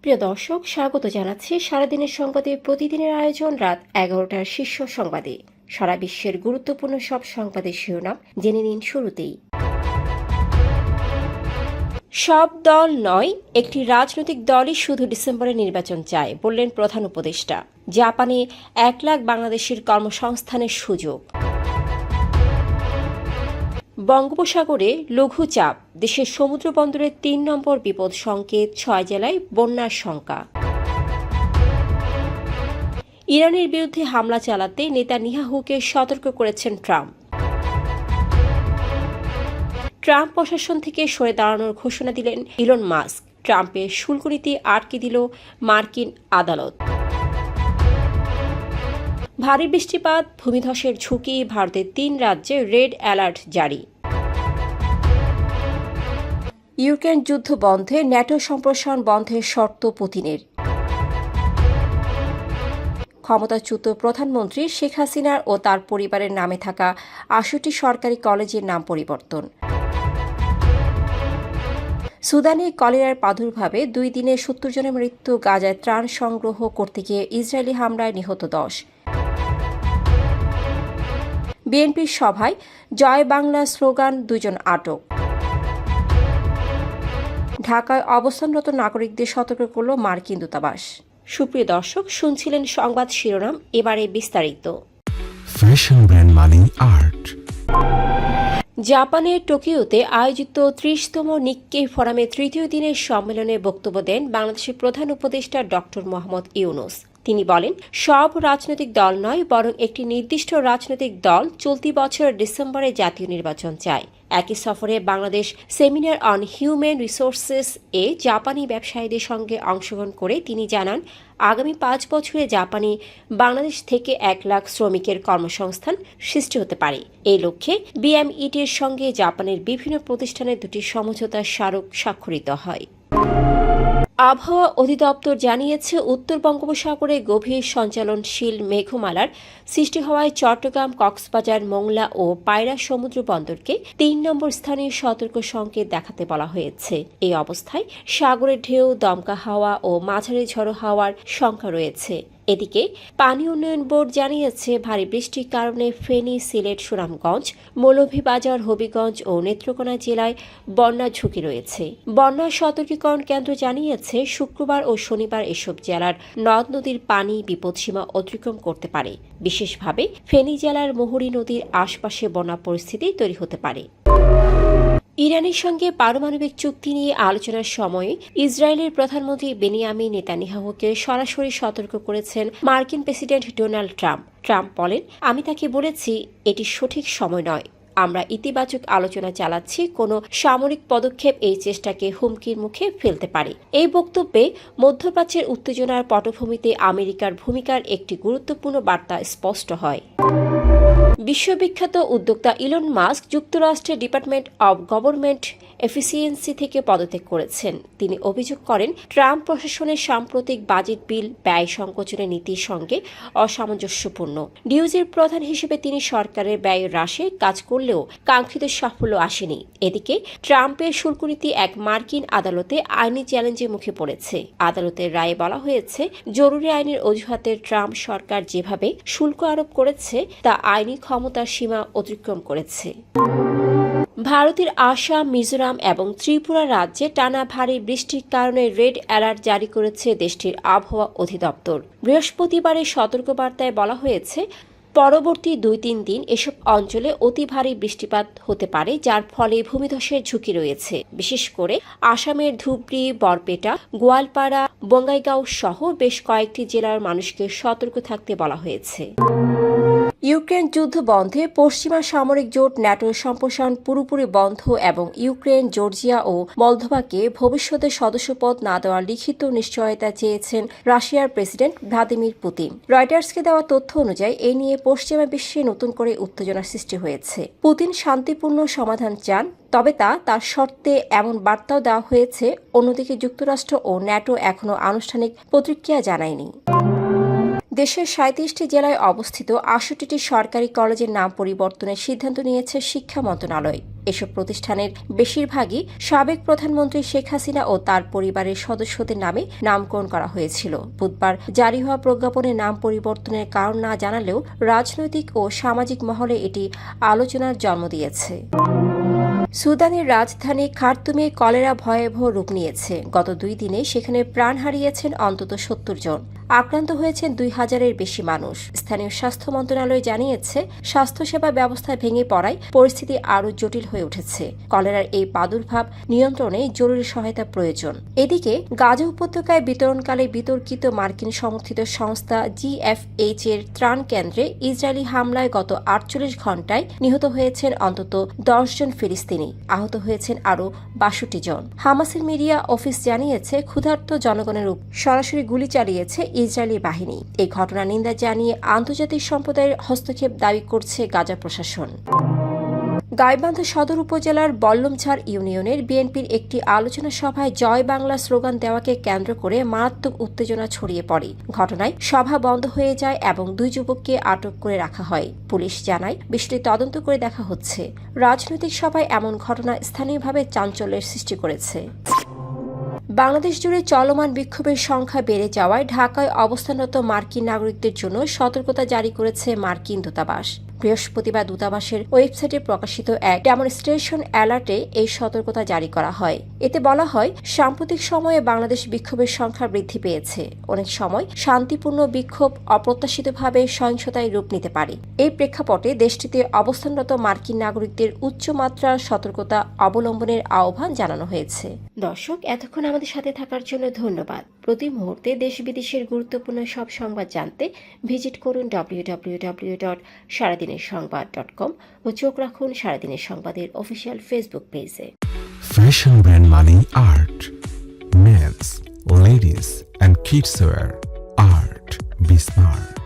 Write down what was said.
প্রিয় দর্শক, স্বাগত জানাচ্ছি সারাদিনের সংবাদে প্রতিদিনের আয়োজন রাত 11টার শীর্ষ সংবাদে। সারা বিশ্বের গুরুত্বপূর্ণ সব সংবাদের শিরোনাম জেনে নিন শুরুতেই। সব দল নয়, একটি রাজনৈতিক দলই শুধু ডিসেম্বরে নির্বাচন চায়, বললেন প্রধান উপদেষ্টা। জাপানে 1 লাখ বাংলাদেশের কর্মসংস্থানের সুযোগ। বঙ্গোপসাগরে লঘুচাপ, দেশের সমুদ্র বন্দরের 3 নম্বর বিপদ সংকেত, 6 জেলায় বন্যার শঙ্কা। ইরানের বিরুদ্ধে হামলা চালাতে নেতানিয়াহুকে সতর্ক করেছেন ট্রাম্প। ট্রাম্প প্রশাসন থেকে সরে দাঁড়ানোর ঘোষণা দিলেন ইলন মাস্ক। ট্রাম্পের শুল্ক নীতি আটকে দিল মার্কিন আদালত। ভারী বৃষ্টিপাত, ভূমিধসের ঝুঁকি, ভারতের 3 রাজ্যে রেড অ্যালার্ট জারি। ইউক্রেন যুদ্ধ বন্ধে ন্যাটো সম্প্রসারণ বন্ধের শর্ত পুতিনের। ক্ষমতাচ্যুত প্রধানমন্ত্রী শেখ হাসিনার ও তার পরিবারের নামে থাকা 68টি সরকারি কলেজের নাম পরিবর্তন। সুদানে কলেরার প্রাদুর্ভাবে 2 দিনে 70 জনের মৃত্যু। গাজায় ত্রাণ সংগ্রহ করতে গিয়ে ইসরায়েলি হামলায় নিহত 10। বিএনপির সভায় জয় বাংলা স্লোগান, 2 জন আটক। ঢাকায় অবস্থানরত নাগরিকদের সতর্ক করল মার্কিন দূতাবাস। সুপ্রিয় দর্শক, শুনছিলেন সংবাদ শিরোনাম, এবারে বিস্তারিত। ফ্যাশন ব্র্যান্ড মানে আর্ট। জাপানের টোকিওতে আয়োজিত 30তম নিক্কেই ফোরামের 3য় দিনের সম্মেলনে বক্তব্য দেন বাংলাদেশের প্রধান উপদেষ্টা ডক্টর মোহাম্মদ ইউনূস। তিনি বলেন, সব রাজনৈতিক দল নয়, বরং একটি নির্দিষ্ট রাজনৈতিক দল চলতি বছরের ডিসেম্বরে জাতীয় নির্বাচন চায়। একই সফরে Bangladesh seminar on human resources এ জাপানি ব্যবসায়ীদের সঙ্গে অংশগ্রহণ করে তিনি জানান, আগামী 5 বছরে জাপানি বাংলাদেশ থেকে 1 লাখ শ্রমিকের কর্মসংস্থান সৃষ্টি হতে পারে। এই লক্ষ্যে বিএমইটির সঙ্গে জাপানের বিভিন্ন প্রতিষ্ঠানের 2টি সমঝোতা স্মারক স্বাক্ষরিত হয়। আবহাওয়া অধিদপ্তর জানিয়েছে, উত্তর বঙ্গোপসাগরে গভীর সঞ্চালনশীল মেঘমালার সৃষ্টি হওয়ায় চট্টগ্রাম, কক্সবাজার, মোংলা ও পায়রা সমুদ্র বন্দরকে 3 নম্বর স্থানীয় সতর্ক সংকেত দেখাতে বলা হয়েছে। এই অবস্থায় সাগরের ঢেউ, দমকা হাওয়া ও মাঝারি ঝড়ো হাওয়ার শঙ্কা রয়েছে। এদিকে পানি উন্নয়ন বোর্ড জানিয়েছে, ভারী বৃষ্টির কারণে ফেনী, সিলেট, সুনামগঞ্জ, মৌলভীবাজার, হবিগঞ্জ ও নেত্রকোনা জেলায় বন্যার ঝুঁকি রয়েছে। বন্যা সতর্কীকরণ কেন্দ্র জানিয়েছে, শুক্রবার ও শনিবার এসব জেলার নদ নদীর পানি বিপদসীমা অতিক্রম করতে পারে। বিশেষভাবে ফেনী জেলার মুহুরী নদীর আশপাশে বন্যা পরিস্থিতি তৈরি হতে পারে। ইরানের সঙ্গে পারমাণবিক চুক্তি নিয়ে আলোচনার সময় ইসরায়েলের প্রধানমন্ত্রী বেনিয়ামিন নেতানিয়াহুকে সরাসরি সতর্ক করেছেন মার্কিন প্রেসিডেন্ট ডোনাল্ড ট্রাম্প। ট্রাম্প বলেন, আমি তাকে বলেছি এটি সঠিক সময় নয়। আমরা ইতিবাচক আলোচনা চালাচ্ছি, কোনো সামরিক পদক্ষেপ এই চেষ্টাকে হুমকির মুখে ফেলতে পারে। এই বক্তব্যে মধ্যপ্রাচ্যের উত্তেজনার পটভূমিতে আমেরিকার ভূমিকার একটি গুরুত্বপূর্ণ বার্তা স্পষ্ট হয়। বিশ্ববিখ্যাত উদ্যোক্তা ইলন মাস্ক যুক্তরাষ্ট্রের ডিপার্টমেন্ট অব গভর্নমেন্ট এফিসিয়েন্সি থেকে পদত্যাগ করেছেন। তিনি অভিযোগ করেন, ট্রাম্প প্রশাসনের সাম্প্রতিক বাজেট বিল ব্যয় সংকোচনের নীতির সঙ্গে অসামঞ্জস্যপূর্ণ। ডিউজির প্রধান হিসেবে তিনি সরকারের ব্যয় হ্রাসে কাজ করলেও কাঙ্ক্ষিত সাফল্য আসেনি। এদিকে ট্রাম্পের শুল্ক নীতি এক মার্কিন আদালতে আইনি চ্যালেঞ্জের মুখে পড়েছে। আদালতের রায়ে বলা হয়েছে, জরুরি আইনের অজুহাতে ট্রাম্প সরকার যেভাবে শুল্ক আরোপ করেছে তা আইনি ক্ষমতার সীমা অতিক্রম করেছে। ভারতের আসাম, মিজোরাম এবং ত্রিপুরা রাজ্যে টানা ভারী বৃষ্টির কারণে রেড অ্যালার্ট জারি করেছে দেশটির আবহাওয়া অধিদপ্তর। বৃহস্পতিবারের সতর্কবার্তায় বলা হয়েছে, পরবর্তী 2-3 দিন এসব অঞ্চলে অতি ভারী বৃষ্টিপাত হতে পারে, যার ফলে ভূমিধসের ঝুঁকি রয়েছে। বিশেষ করে আসামের ধুবড়ী, বরপেটা, গোয়ালপাড়া, বঙ্গাইগাঁও সহ বেশ কয়েকটি জেলার মানুষকে সতর্ক থাকতে বলা হয়েছে। ইউক্রেন যুদ্ধ বন্ধে পশ্চিমা সামরিক জোট ন্যাটোর সম্প্রসারণ পুরোপুরি বন্ধ এবং ইউক্রেন, জর্জিয়া ও মলদোভাকে ভবিষ্যতে সদস্যপদ না দেওয়ার লিখিত নিশ্চয়তা চেয়েছেন রাশিয়ার প্রেসিডেন্ট ভ্লাদিমির পুতিন। রয়টার্সকে দেওয়া তথ্য অনুযায়ী এই নিয়ে পশ্চিমা বিশ্বে নতুন করে উত্তেজনার সৃষ্টি হয়েছে। পুতিন শান্তিপূর্ণ সমাধান চান, তবে তার শর্তে এমন বার্তাও দেওয়া হয়েছে। অন্যদিকে যুক্তরাষ্ট্র ও ন্যাটো এখনও আনুষ্ঠানিক প্রতিক্রিয়া জানায়নি। দেশের 37টি জেলায় অবস্থিত 68টি সরকারি কলেজের নাম পরিবর্তনের সিদ্ধান্ত নিয়েছে শিক্ষা মন্ত্রণালয়। এসব প্রতিষ্ঠানের বেশিরভাগই সাবেক প্রধানমন্ত্রী শেখ হাসিনা ও তার পরিবারের সদস্যদের নামে নামকরণ করা হয়েছিল। বুধবার জারি হওয়া প্রজ্ঞাপনে নাম পরিবর্তনের কারণ না জানালেও রাজনৈতিক ও সামাজিক মহলে এটি আলোচনার জন্ম দিয়েছে। সুদানের রাজধানী খার্তুমে কলেরা ভয়াবহ রূপ নিয়েছে। গত 2 দিনে সেখানে প্রাণ হারিয়েছেন অন্তত 70 জন। আক্রান্ত হয়েছেন 2000-এর বেশি মানুষ। স্থানীয় স্বাস্থ্য মন্ত্রণালয় জানিয়েছে, স্বাস্থ্যসেবা ব্যবস্থা ভেঙে পড়ায় পরিস্থিতি আরও জটিল হয়ে উঠেছে। কলেরার এই প্রাদুর্ভাব নিয়ন্ত্রণে জরুরি সহায়তা প্রয়োজন। এদিকে গাজা উপত্যকায় বিতরণকালে বিতর্কিত মার্কিন সমর্থিত সংস্থা GFH এর ত্রাণ কেন্দ্রে ইসরায়েলি হামলায় গত 48 ঘণ্টায় নিহত হয়েছেন অন্তত 10 জন ফিলিস্তিনি। আহত হয়েছেন আরও 62 জন। হামাসের মিডিয়া অফিস জানিয়েছে, ক্ষুধার্ত জনগণের উপর সরাসরি গুলি চালিয়েছে ইসরায়েলি বাহিনী। এই ঘটনার নিন্দা জানিয়ে আন্তর্জাতিক সম্প্রদায়ের হস্তক্ষেপ দাবি করছে গাজা প্রশাসন। গাইবান্ধা সদর উপজেলার বল্লমঝাড় ইউনিয়নের বিএনপির একটি আলোচনা সভায় জয় বাংলা স্লোগান দেওয়াকে কেন্দ্র করে মারাত্মক উত্তেজনা ছড়িয়ে পড়ে। ঘটনায় সভা বন্ধ হয়ে যায় এবং 2 যুবককে আটক করে রাখা হয়। পুলিশ জানায়, বিষয়টি তদন্ত করে দেখা হচ্ছে। রাজনৈতিক সভায় এমন ঘটনা স্থানীয়ভাবে চাঞ্চল্যের সৃষ্টি করেছে। বাংলাদেশ জুড়ে চলমান বিক্ষোভের সংখ্যা বেড়ে যাওয়ায় ঢাকায় অবস্থানরত মার্কিন নাগরিকদের জন্য সতর্কতা জারি করেছে মার্কিন দূতাবাস। বৃহস্পতিবার দূতাবাসের ওয়েবসাইটে প্রকাশিত এক ডেমনস্ট্রেশন অ্যালার্টে এই সতর্কতা জারি করা হয়। এতে বলা হয়, সাম্প্রতিক সময়ে বাংলাদেশ বিক্ষোভের সংখ্যা বৃদ্ধি পেয়েছে। অনেক সময় শান্তিপূর্ণ বিক্ষোভ অপ্রত্যাশিতভাবে সহিংসতায় রূপ নিতে পারে। এই প্রেক্ষাপটে দেশটিতে অবস্থানরত মার্কিন নাগরিকদের উচ্চমাত্রার সতর্কতা অবলম্বনের আহ্বান জানানো হয়েছে। দর্শক, এতক্ষণ আমাদের সাথে থাকার জন্য ধন্যবাদ। প্রতি মুহূর্তে দেশ বিদেশের গুরুত্বপূর্ণ সব সংবাদ জানতে ভিজিট করুন www.সারাদিনেরসংবাদ.com ও চোখ রাখুন সারাদিনের সংবাদের অফিসিয়াল ফেসবুক পেজে। Fashion brand Mani Art. Men's, ladies and kids wear. Art. Be smart.